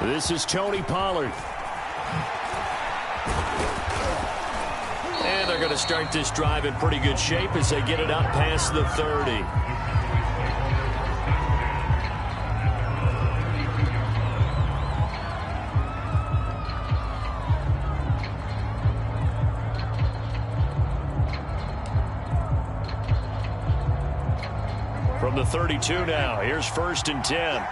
This is Tony Pollard. And they're going to start this drive in pretty good shape as they get it up past the 30. From the 32 now, here's 1st and 10.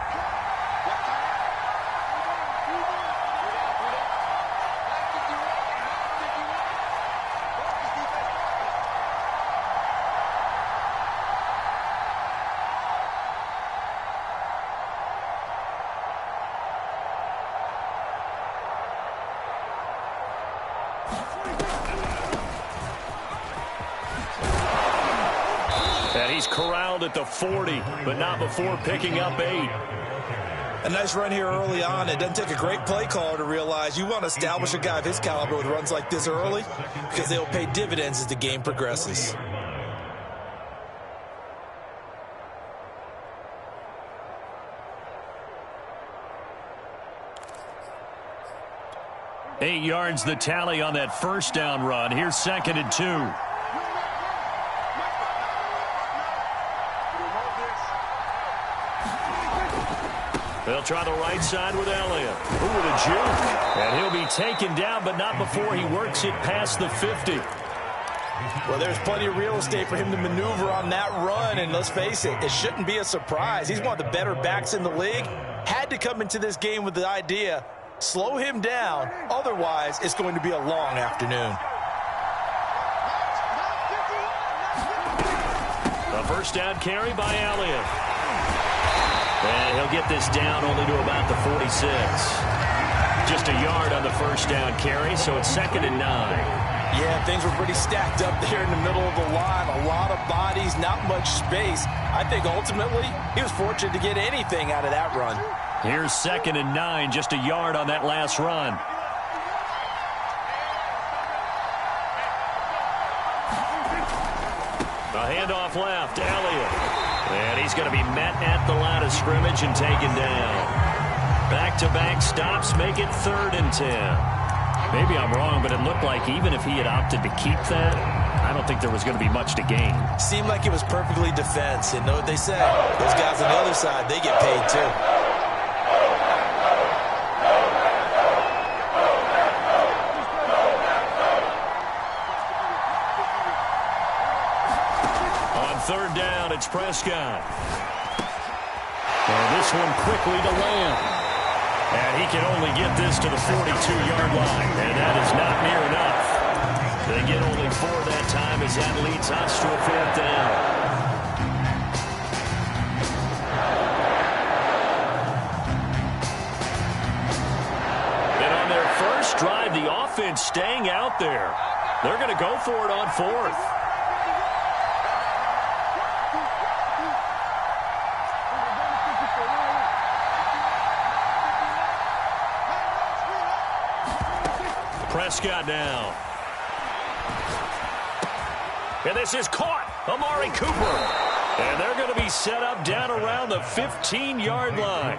And he's corralled at the 40, but not before picking up 8. A nice run here early on. It doesn't take a great play caller to realize you want to establish a guy of his caliber with runs like this early because they'll pay dividends as the game progresses. Eight yards the tally on that first down run. Here's 2nd and 2. They'll try the right side with Elliott. Ooh, with a juke. And he'll be taken down, but not before he works it past the 50. Well, there's plenty of real estate for him to maneuver on that run, and let's face it, it shouldn't be a surprise. He's one of the better backs in the league. Had to come into this game with the idea, slow him down, otherwise it's going to be a long afternoon. A first down carry by Elliott. And he'll get this down only to about the 46. Just a yard on the first down carry, so it's 2nd and 9. Yeah, things were pretty stacked up there in the middle of the line. A lot of bodies, not much space. I think ultimately he was fortunate to get anything out of that run. Here's 2nd and 9, just a yard on that last run. A handoff left, Elliott. And he's going to be met at the line of scrimmage and taken down. Back-to-back stops make it 3rd and 10. Maybe I'm wrong, but it looked like even if he had opted to keep that, I don't think there was going to be much to gain. Seemed like it was perfectly defense. And know what they say? Those guys on the other side, they get paid too. On 3rd down, it's Prescott. And this one quickly to Lamb. And he can only get this to the 42-yard line. And that is not near enough. They get only 4 that time as that leads us to a 4th down. And on their first drive, the offense staying out there. They're going to go for it on 4th. Prescott now. And this is caught. Amari Cooper. And they're going to be set up down around the 15-yard line.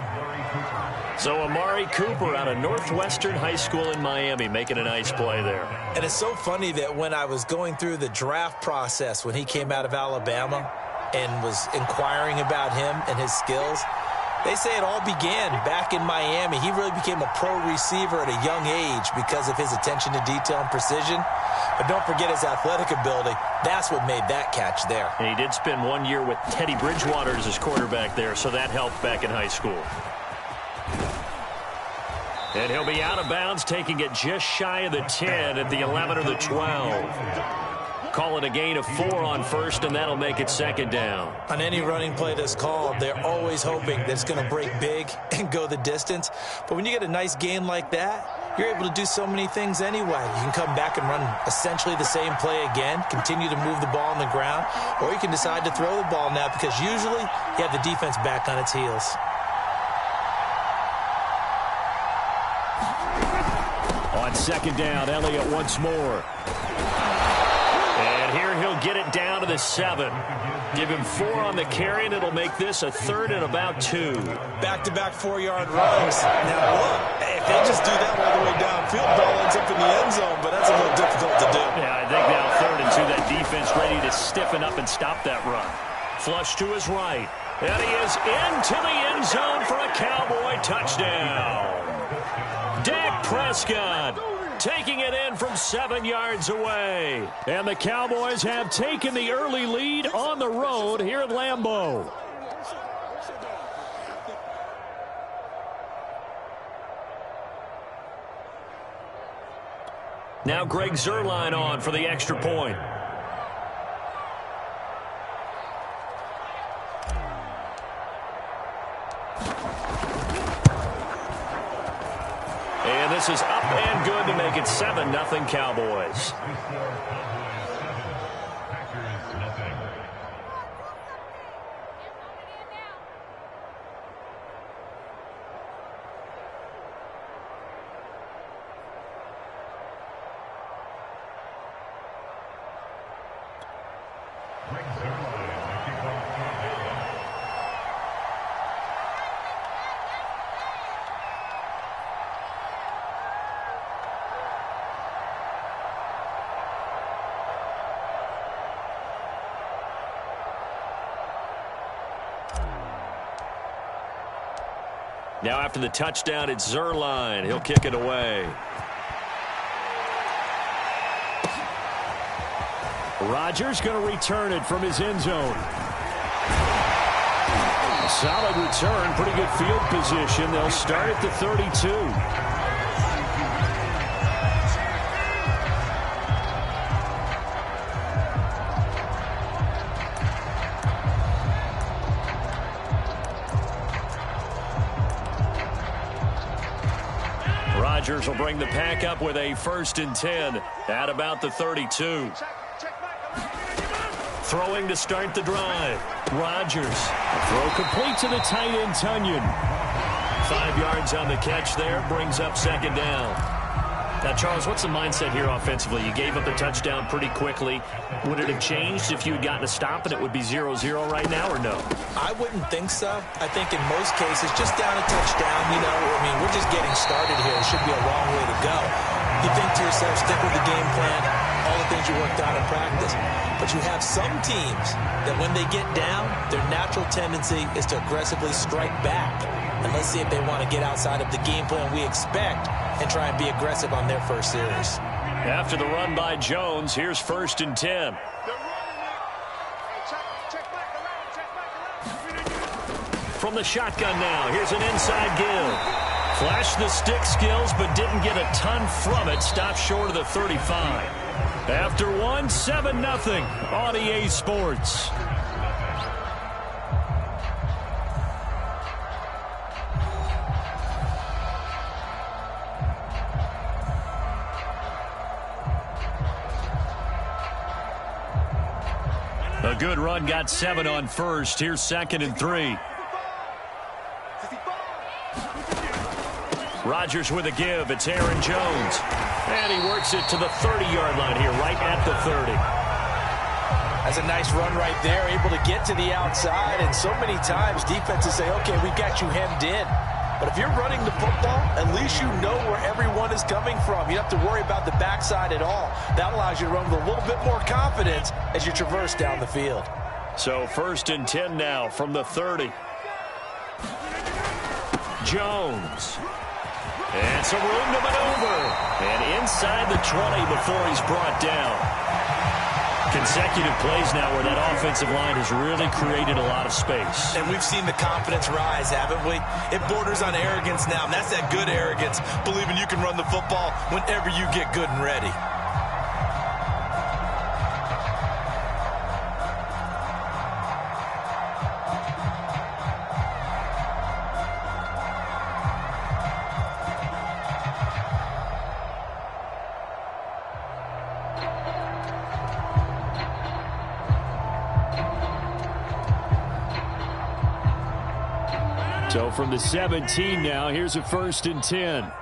So Amari Cooper out of Northwestern High School in Miami making a nice play there. And it's so funny that when I was going through the draft process when he came out of Alabama and was inquiring about him and his skills, they say it all began back in Miami. He really became a pro receiver at a young age because of his attention to detail and precision. But don't forget his athletic ability. That's what made that catch there. And he did spend 1 year with Teddy Bridgewater as his quarterback there, so that helped back in high school. And he'll be out of bounds, taking it just shy of the 10 at the 11 or the 12. Call it a gain of 4 on 1st, and that'll make it 2nd down. On any running play that's called, they're always hoping that it's going to break big and go the distance. But when you get a nice gain like that, you're able to do so many things anyway. You can come back and run essentially the same play again, continue to move the ball on the ground, or you can decide to throw the ball now because usually you have the defense back on its heels. On 2nd down, Elliott once more. And here he'll They'll get it down to the 7. Give him 4 on the carry, and it'll make this a 3rd and about 2. Back-to-back 4-yard runs. Now, look, if they just do that all the way downfield, ball ends up in the end zone, but that's a little difficult to do. Yeah, I think now 3rd and 2, that defense ready to stiffen up and stop that run. Flush to his right. And he is into the end zone for a Cowboy touchdown. Dak Prescott taking it in from 7 yards away. And the Cowboys have taken the early lead on the road here at Lambeau. Now Greg Zuerlein on for the extra point. And this is up and good to make it 7-0 Cowboys. Now after the touchdown, it's Zuerlein. He'll kick it away. Rodgers going to return it from his end zone. Solid return, pretty good field position. They'll start at the 32. Rodgers will bring the pack up with a 1st and 10 at about the 32. Throwing to start the drive. Rodgers. Throw complete to the tight end, Tunyon. 5 yards on the catch there. Brings up 2nd down. Now, Charles, what's the mindset here offensively? You gave up a touchdown pretty quickly. Would it have changed if you had gotten a stop and it would be 0-0 right now, or no? I wouldn't think so. I think in most cases, just down a touchdown, you know, I mean, we're just getting started here. It should be a long way to go. You think to yourself, stick with the game plan, all the things you worked out in practice. But you have some teams that when they get down, their natural tendency is to aggressively strike back. And let's see if they want to get outside of the game plan we expect and try and be aggressive on their first series. After the run by Jones, here's 1st and 10. From the shotgun now, here's an inside give. Flashed the stick skills, but didn't get a ton from it. Stopped short of the 35. After 1, 7-0 on EA Sports. A good run, got 7 on 1st. Here's 2nd and 3. Rodgers with a give. It's Aaron Jones. And he works it to the 30-yard line here, right at the 30. That's a nice run right there, able to get to the outside. And so many times defenses say, okay, we've got you hemmed in. But if you're running the football, at least you know where everyone is coming from. You don't have to worry about the backside at all. That allows you to run with a little bit more confidence as you traverse down the field. So 1st and 10 now from the 30. Jones. And some room to maneuver. And inside the 20 before he's brought down. Consecutive plays now where that offensive line has really created a lot of space. And we've seen the confidence rise, haven't we? It borders on arrogance now, and that's that good arrogance, believing you can run the football whenever you get good and ready. So from the 17 now, here's a 1st and 10.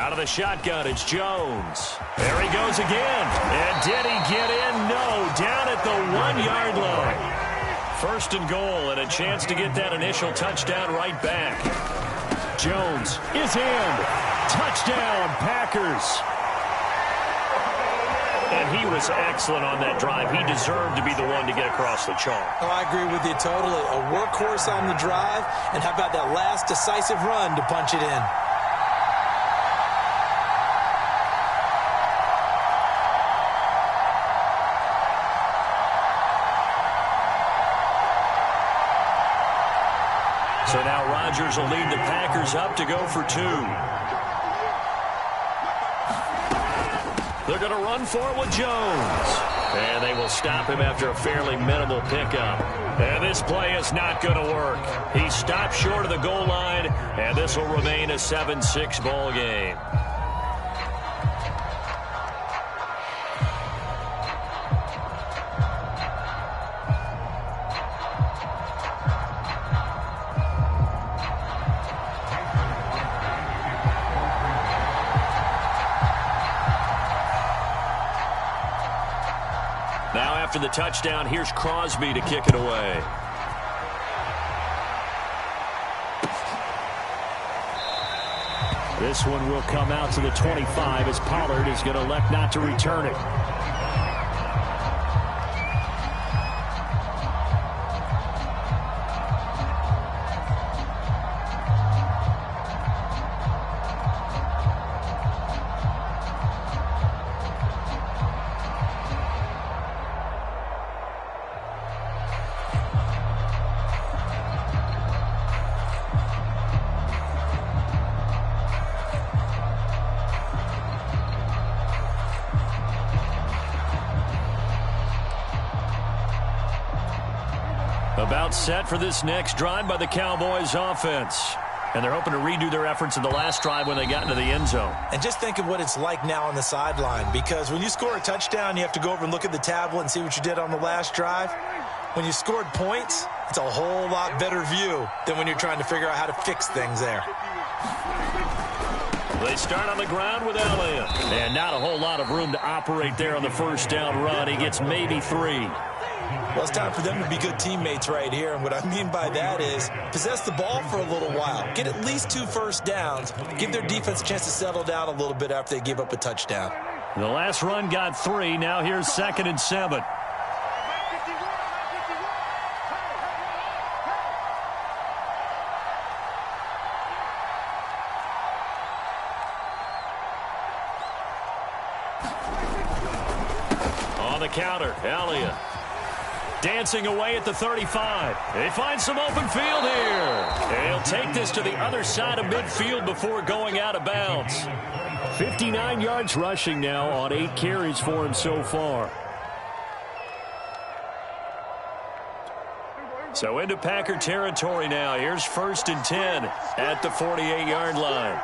Out of the shotgun, it's Jones. There he goes again. And did he get in? No, down at the 1-yard line. First and goal, and a chance to get that initial touchdown right back. Jones is in. Touchdown, Packers. And he was excellent on that drive. He deserved to be the one to get across the chalk. Oh, I agree with you totally. A workhorse on the drive, and how about that last decisive run to punch it in? So now Rodgers will lead the Packers up to go for 2. They're going to run for it with Jones. And they will stop him after a fairly minimal pickup. And this play is not going to work. He stopped short of the goal line, and this will remain a 7-6 ball game. Now after the touchdown, here's Crosby to kick it away. This one will come out to the 25 as Pollard is going to elect not to return it. About set for this next drive by the Cowboys offense. And they're hoping to redo their efforts in the last drive when they got into the end zone. And just think of what it's like now on the sideline, because when you score a touchdown, you have to go over and look at the tablet and see what you did on the last drive. When you scored points, it's a whole lot better view than when you're trying to figure out how to fix things there. They start on the ground with Elliott. And not a whole lot of room to operate there on the first down run. He gets maybe 3. Well, it's time for them to be good teammates right here. And what I mean by that is possess the ball for a little while. Get at least 2 first downs. Give their defense a chance to settle down a little bit after they give up a touchdown. The last run got 3. Now here's 2nd and 7. On the counter, Elliott. Dancing away at the 35. They find some open field here. He'll take this to the other side of midfield before going out of bounds. 59 yards rushing now on 8 carries for him so far. So into Packer territory now. Here's 1st and 10 at the 48-yard line.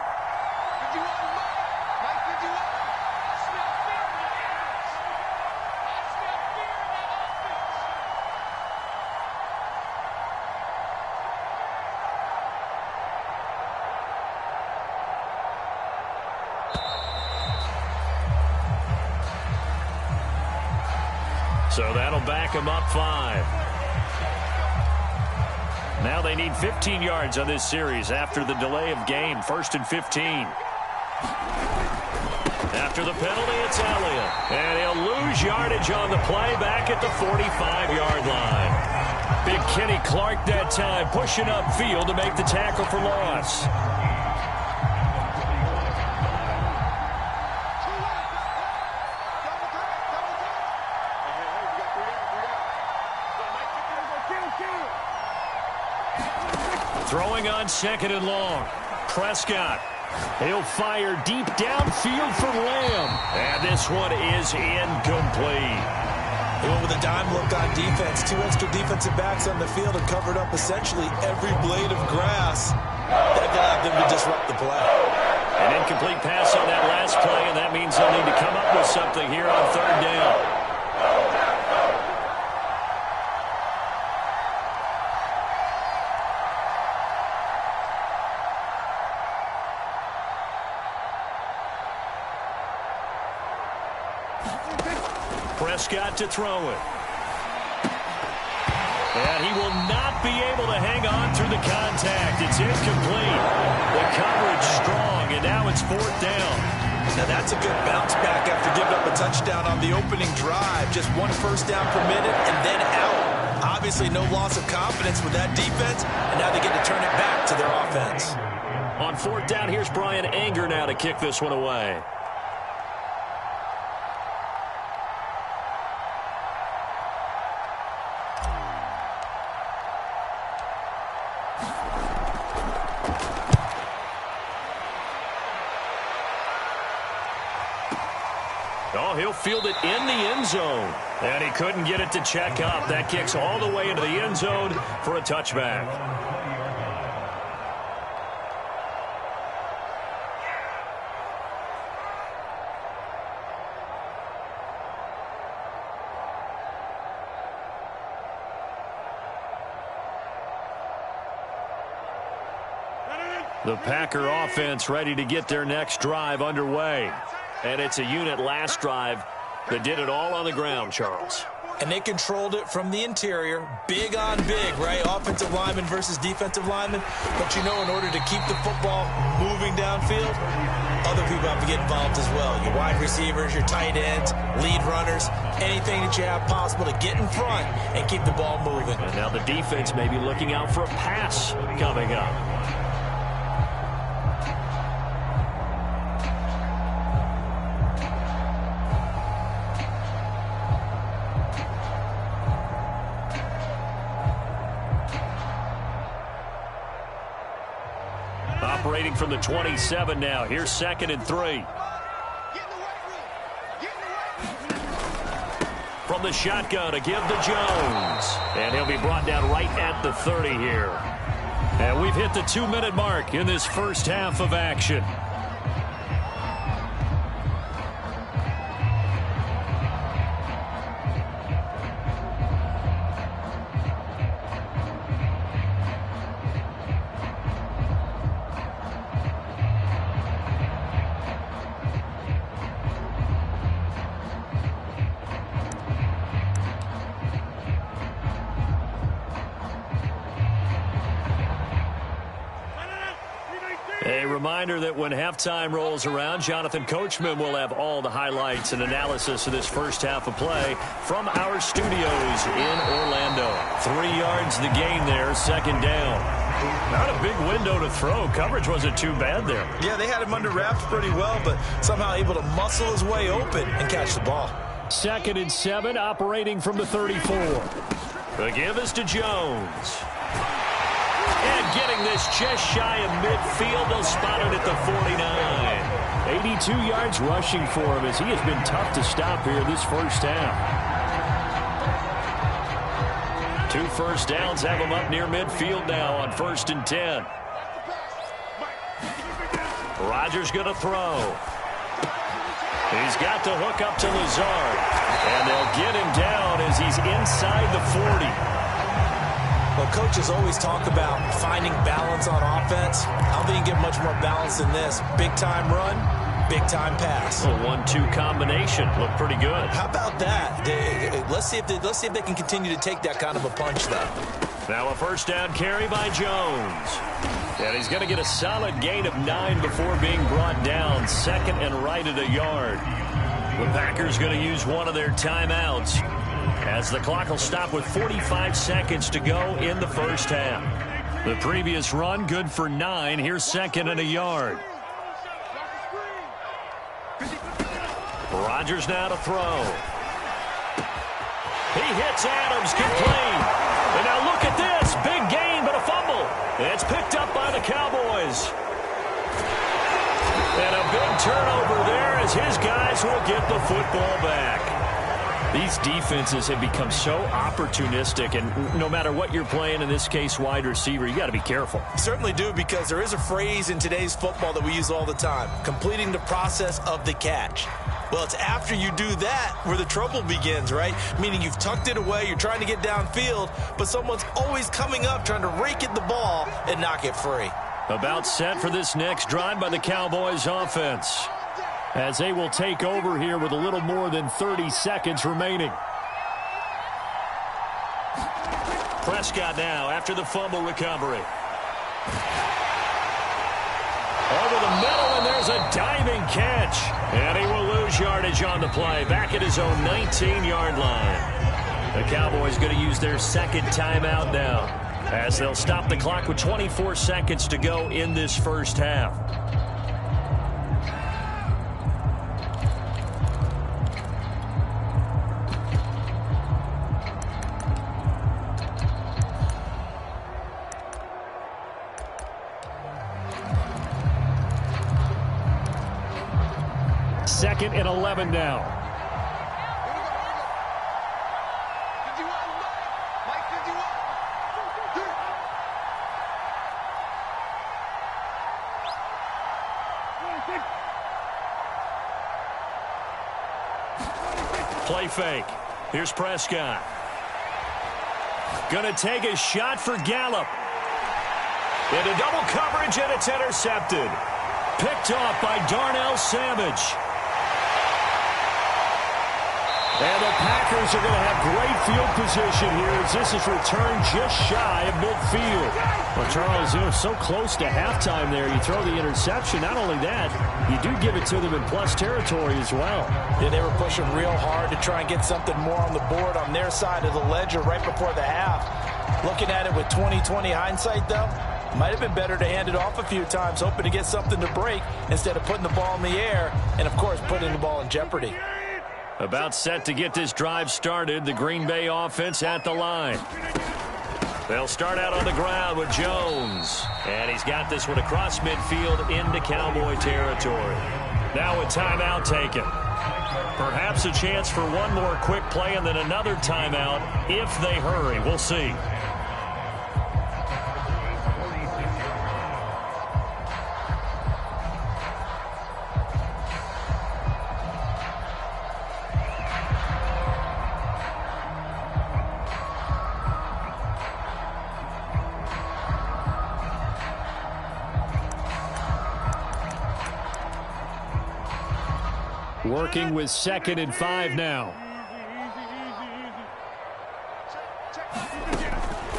So that'll back him up 5. Now they need 15 yards on this series after the delay of game. 1st and 15. After the penalty, it's Elliott. And he'll lose yardage on the play back at the 45-yard line. Big Kenny Clark that time pushing upfield to make the tackle for loss. Throwing on 2nd and long. Prescott. He'll fire deep downfield for Lamb. And this one is incomplete. He went with a dime look on defense. 2 extra defensive backs on the field and covered up essentially every blade of grass that allowed them to disrupt the play. An incomplete pass on that last play, and that means they'll need to come up with something here on 3rd down. Prescott to throw it. And he will not be able to hang on through the contact. It's incomplete. The coverage strong, and now it's 4th down. Now that's a good bounce back after giving up a touchdown on the opening drive. Just 1 first down permitted and then out. Obviously no loss of confidence with that defense, and now they get to turn it back to their offense. On 4th down, here's Brian Anger now to kick this one away. Oh, he'll field it in the end zone. And he couldn't get it to check up. That kicks all the way into the end zone for a touchback. The Packer offense ready to get their next drive underway. And it's a unit last drive that did it all on the ground, Charles. And they controlled it from the interior. Big on big, right? Offensive lineman versus defensive lineman. But you know, in order to keep the football moving downfield, other people have to get involved as well. Your wide receivers, your tight ends, lead runners, anything that you have possible to get in front and keep the ball moving. And now the defense may be looking out for a pass coming up. Operating from the 27 now. Here's 2nd and 3. From the shotgun to give to Jones. And he'll be brought down right at the 30 here. And we've hit the 2-minute mark in this first half of action. A reminder that when halftime rolls around, Jonathan Coachman will have all the highlights and analysis of this first half of play from our studios in Orlando. 3 yards the gain there, 2nd down. Not a big window to throw. Coverage wasn't too bad there. Yeah, they had him under wraps pretty well, but somehow able to muscle his way open and catch the ball. 2nd and 7, operating from the 34. The give is to Jones. And getting this just shy of midfield, they'll spot it at the 49. 82 yards rushing for him as he has been tough to stop here this first half. 2 first downs have him up near midfield now on 1st and 10. Rodgers going to throw. He's got to hook up to Lazard. And they'll get him down as he's inside the 40. Well, coaches always talk about finding balance on offense. I don't think you can get much more balance than this. Big-time run, big-time pass. A 1-2 combination. Looked pretty good. How about that? Let's see if they can continue to take that kind of a punch, though. Now a first down carry by Jones. And he's going to get a solid gain of 9 before being brought down. 2nd and right at a yard. The Packers going to use one of their timeouts, as the clock will stop with 45 seconds to go in the first half. The previous run good for 9. Here's 2nd and a yard. Rodgers now to throw. He hits Adams, complete. And now look at this. Big gain, but a fumble. It's picked up by the Cowboys. And a big turnover there as his guys will get the football back. These defenses have become so opportunistic, and no matter what you're playing, in this case wide receiver, you got to be careful. You certainly do, because there is a phrase in today's football that we use all the time: completing the process of the catch. Well, it's after you do that where the trouble begins, right? Meaning you've tucked it away, you're trying to get downfield, but someone's always coming up trying to rake at the ball and knock it free. About set for this next drive by the Cowboys offense. as they will take over here with a little more than 30 seconds remaining. Prescott now after the fumble recovery. Over the middle, and there's a diving catch. And he will lose yardage on the play, back at his own 19-yard line. The Cowboys going to use their second timeout now, as they'll stop the clock with 24 seconds to go in this first half. Second and 11 now. Play fake. Here's Prescott. Gonna take a shot for Gallup. Into double coverage, and it's intercepted. Picked off by Darnell Savage. And the Packers are going to have great field position here as this is returned just shy of midfield. Well, Charles, you're so close to halftime there. You throw the interception. Not only that, you do give it to them in plus territory as well. Yeah, they were pushing real hard to try and get something more on the board on their side of the ledger right before the half. Looking at it with 20/20 hindsight, though, might have been better to hand it off a few times, hoping to get something to break instead of putting the ball in the air and, of course, putting the ball in jeopardy. About set to get this drive started, the Green Bay offense at the line. They'll start out on the ground with Jones. And he's got this one across midfield into Cowboy territory. Now a timeout taken. Perhaps a chance for one more quick play and then another timeout if they hurry. We'll see. Working with 2nd and 5 now.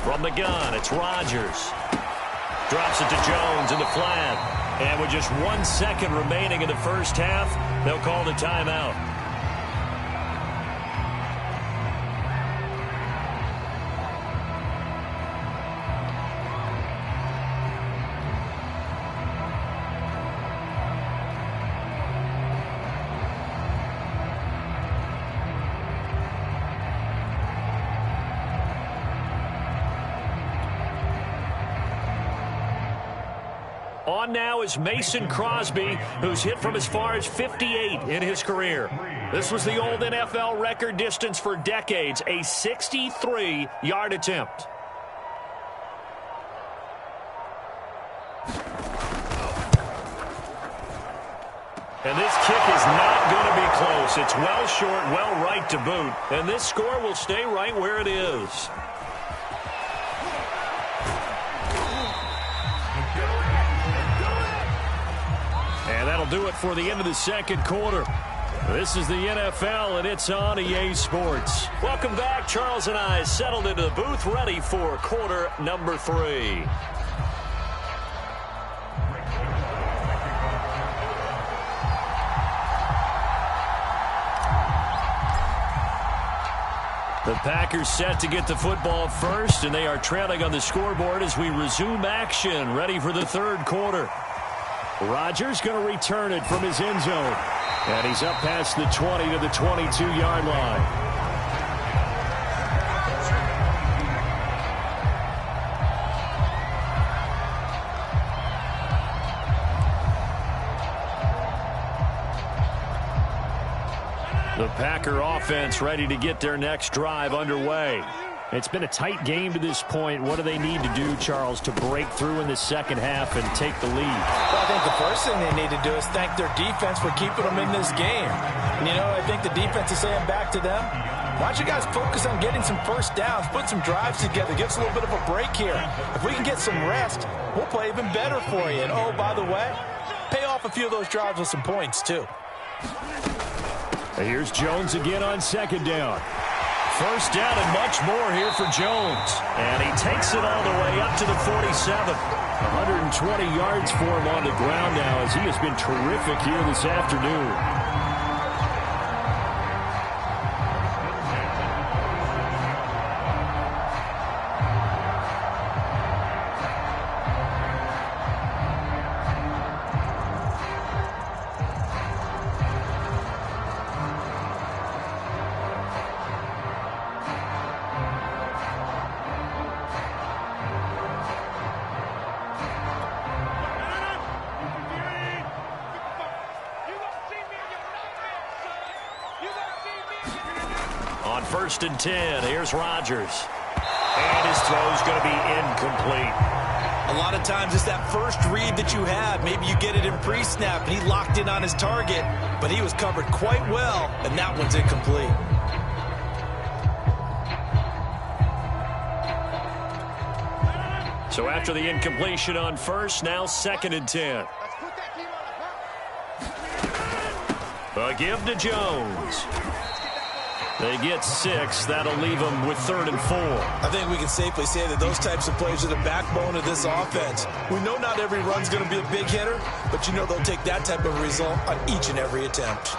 From the gun, it's Rodgers. Drops it to Jones in the flat. And with just 1 second remaining in the first half, they'll call the timeout. On now is Mason Crosby, who's hit from as far as 58 in his career. This was the old NFL record distance for decades, a 63-yard attempt. And this kick is not going to be close. It's well short, well right to boot. And this score will stay right where it is. And that'll do it for the end of the second quarter. This is the NFL, and it's on EA Sports. Welcome back. Charles and I settled into the booth, ready for quarter number 3. The Packers set to get the football first, and they are trailing on the scoreboard as we resume action, ready for the third quarter. Rodgers going to return it from his end zone. And he's up past the 20 to the 22-yard line. The Packer offense ready to get their next drive underway. It's been a tight game to this point. What do they need to do, Charles, to break through in the second half and take the lead? Well, I think the first thing they need to do is thank their defense for keeping them in this game. And, you know, I think the defense is saying back to them, why don't you guys focus on getting some first downs, put some drives together, give us a little bit of a break here. If we can get some rest, we'll play even better for you. And, oh, by the way, pay off a few of those drives with some points, too. Here's Jones again on second down. First down and much more here for Jones. And he takes it all the way up to the 47. 120 yards for him on the ground now as he has been terrific here this afternoon. On 1st and 10, here's Rodgers. And his throw's going to be incomplete. A lot of times it's that first read that you have. Maybe you get it in pre-snap, and he locked in on his target, but he was covered quite well, and that one's incomplete. So after the incompletion on 1st, now 2nd and 10. A give to Jones. They get 6. That'll leave them with 3rd and 4. I think we can safely say that those types of plays are the backbone of this offense. We know not every run's going to be a big hitter, but you know they'll take that type of result on each and every attempt.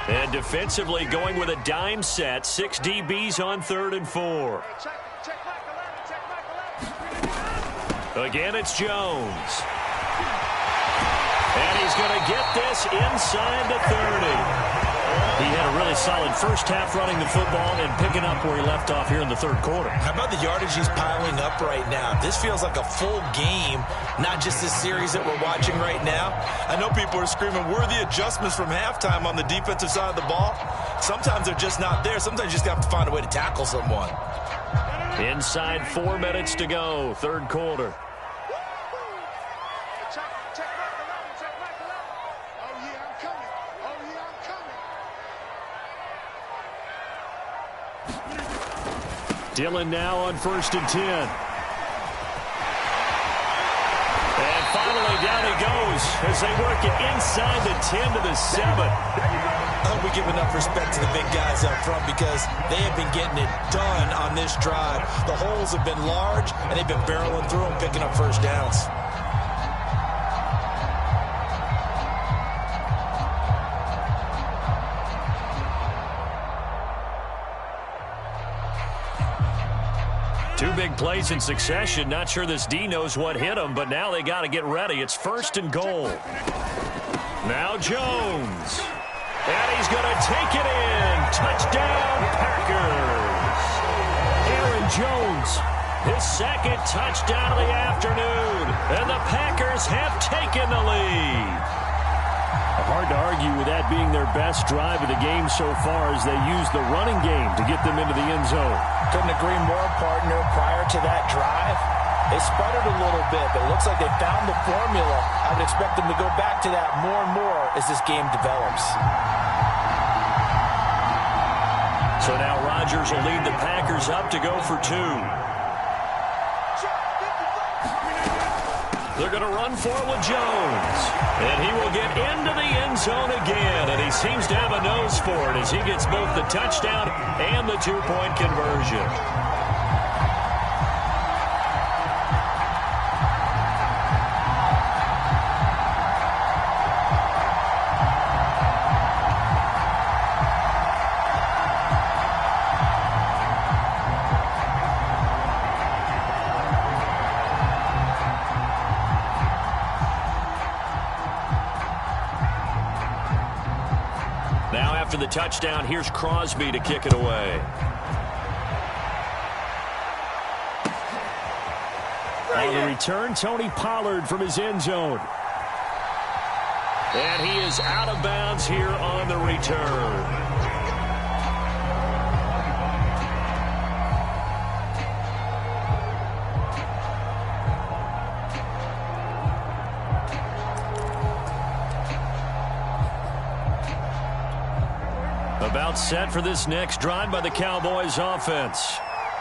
And defensively going with a dime set. 6 DBs on 3rd and 4. Again, it's Jones. And he's going to get this inside the 30. He had a really solid first half running the football and picking up where he left off here in the 3rd quarter. How about the yardage he's piling up right now? This feels like a full game, not just this series that we're watching right now. I know people are screaming, worthy adjustments from halftime on the defensive side of the ball. Sometimes they're just not there. Sometimes you just have to find a way to tackle someone. Inside 4 minutes to go, 3rd quarter. Dillon now on 1st and 10. And finally down he goes as they work it inside the 10 to the 7. I hope we give enough respect to the big guys up front because they have been getting it done on this drive. The holes have been large, and they've been barreling through them, picking up first downs. Two big plays in succession. Not sure this D knows what hit him, but now they got to get ready. It's 1st and goal. Now Jones. And he's going to take it in. Touchdown, Packers. Aaron Jones, his 2nd touchdown of the afternoon. And the Packers have taken the lead. Hard to argue with that being their best drive of the game so far as they use the running game to get them into the end zone. Couldn't agree more, partner. Prior to that drive, they sputtered a little bit, but it looks like they found the formula. I would expect them to go back to that more and more as this game develops. So now Rodgers will lead the Packers up to go for 2. They're going to run for it with Jones. And he will get into the end zone again. And he seems to have a nose for it as he gets both the touchdown and the 2-point conversion. After the touchdown, here's Crosby to kick it away. On the return, Tony Pollard from his end zone. And he is out of bounds here on the return. About set for this next drive by the Cowboys offense.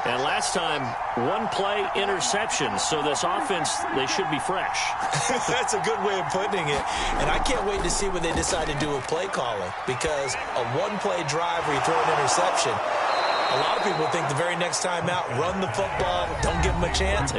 And last time, one play interception. So this offense, they should be fresh. That's a good way of putting it. And I can't wait to see what they decide to do with play calling, because a one-play drive where you throw an interception, a lot of people think the very next time out, run the football, don't give them a chance.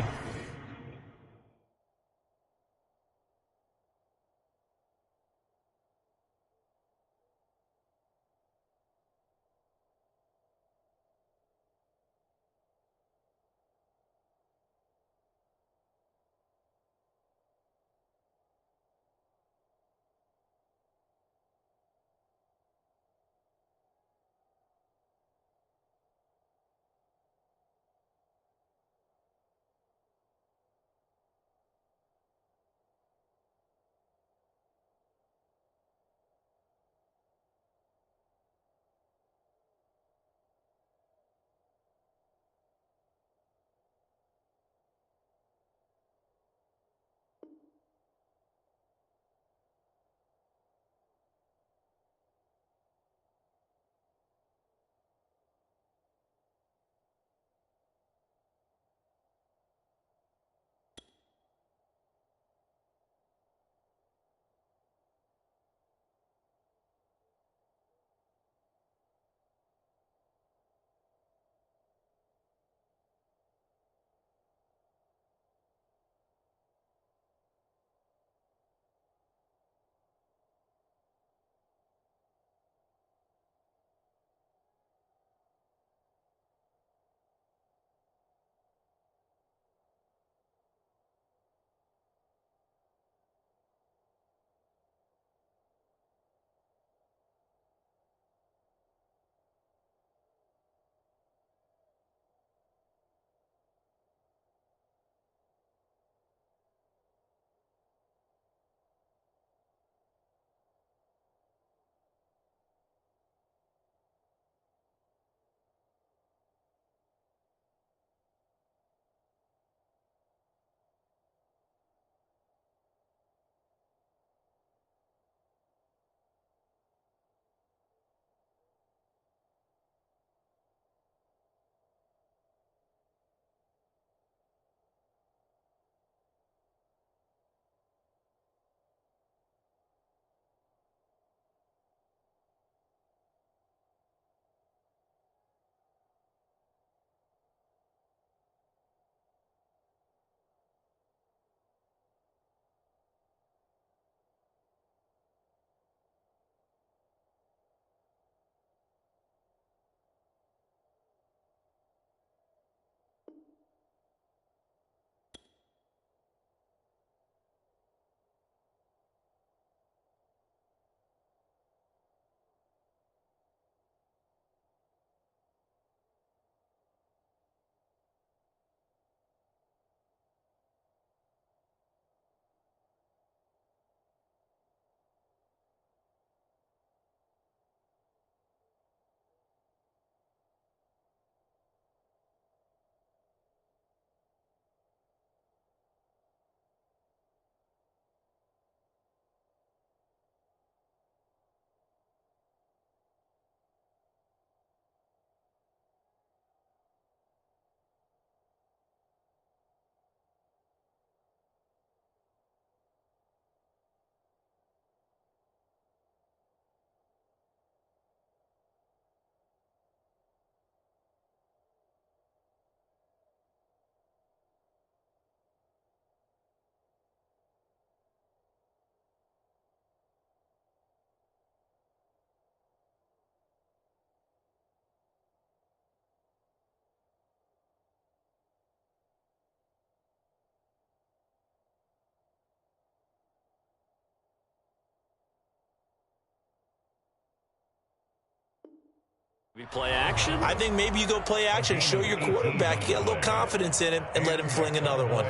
Play action? I think maybe you go play action, show your quarterback, get a little confidence in him, and let him fling another one.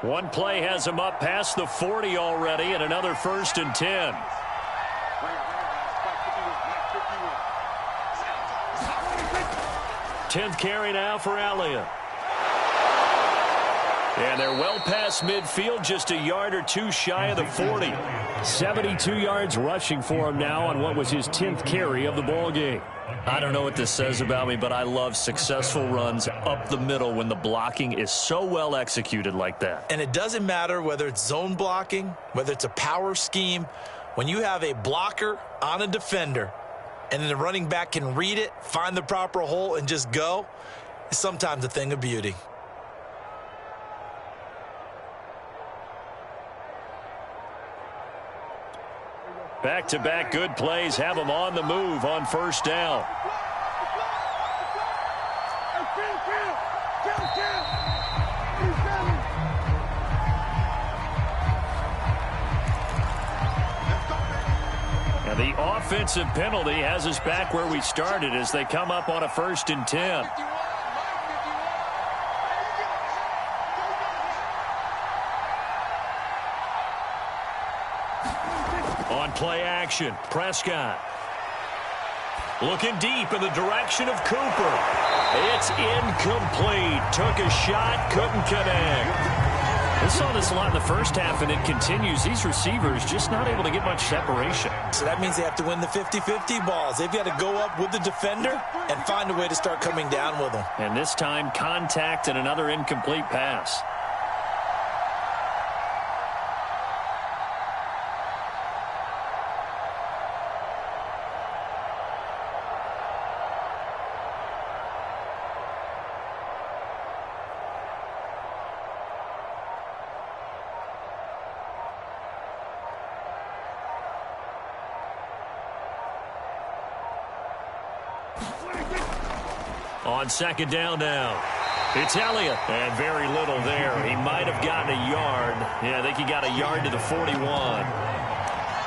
One play has him up past the 40 already, and another 1st and 10. Tenth carry now for Elliott. And they're well past midfield, just a yard or two shy of the 40. 72 yards rushing for him now on what was his 10th carry of the ball game. I don't know what this says about me, but I love successful runs up the middle when the blocking is so well executed like that. And it doesn't matter whether it's zone blocking, whether it's a power scheme. When you have a blocker on a defender and then the running back can read it, find the proper hole, and just go, it's sometimes a thing of beauty. Back-to-back good plays have them on the move on first down. Now the offensive penalty has us back where we started as they come up on a 1st and 10. On play action, Prescott. Looking deep in the direction of Cooper. It's incomplete. Took a shot, couldn't connect. We saw this a lot in the first half, and it continues. These receivers just not able to get much separation. So that means they have to win the 50-50 balls. They've got to go up with the defender and find a way to start coming down with them. And this time, contact and another incomplete pass. On 2nd down now, it's Elliott. And very little there. He might have gotten a yard. Yeah, I think he got a yard to the 41.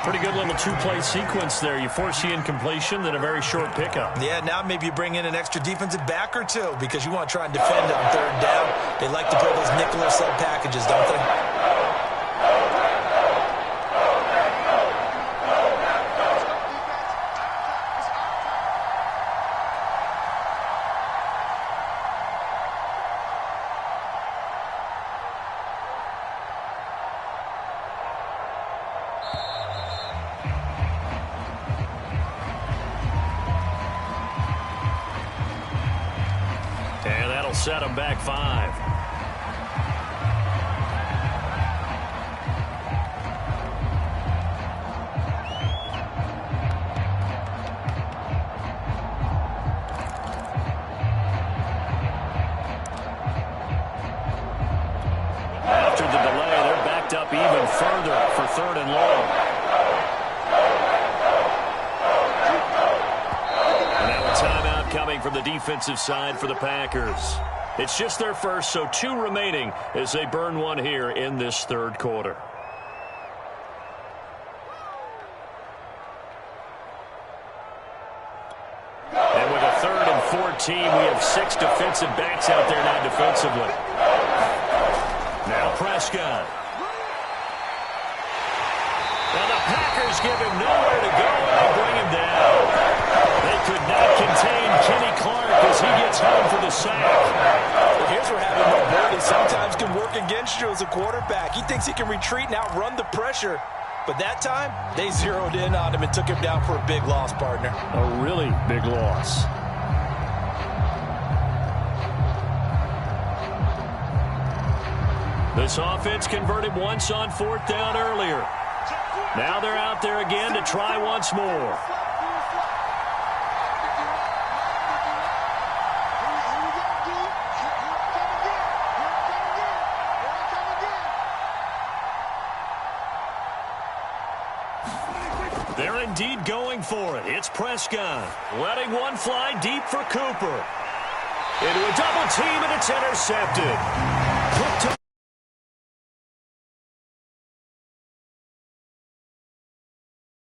Pretty good little two-play sequence there. You force the incompletion, then a very short pickup. Yeah, now maybe you bring in an extra defensive back or two because you want to try and defend on 3rd down. They like to play those nickel or sub packages, don't they? And that'll set them back 5. After the delay, they're backed up even further for 3rd and long. Coming from the defensive side for the Packers. It's just their first, so 2 remaining as they burn one here in this 3rd quarter. And with a 3rd and 14, we have 6 defensive backs out there now defensively. Now Prescott. Now the Packers give him nowhere to go, and they bring him down. They could not contain Kenny Clark as he gets home for the sack. Here's where having mobility sometimes can work against you as a quarterback. He thinks he can retreat and outrun the pressure. But that time, they zeroed in on him and took him down for a big loss, partner. A really big loss. This offense converted once on 4th down earlier. Now they're out there again to try once more. They're indeed going for it. It's Prescott letting one fly deep for Cooper. Into a double team, and it's intercepted. Cooked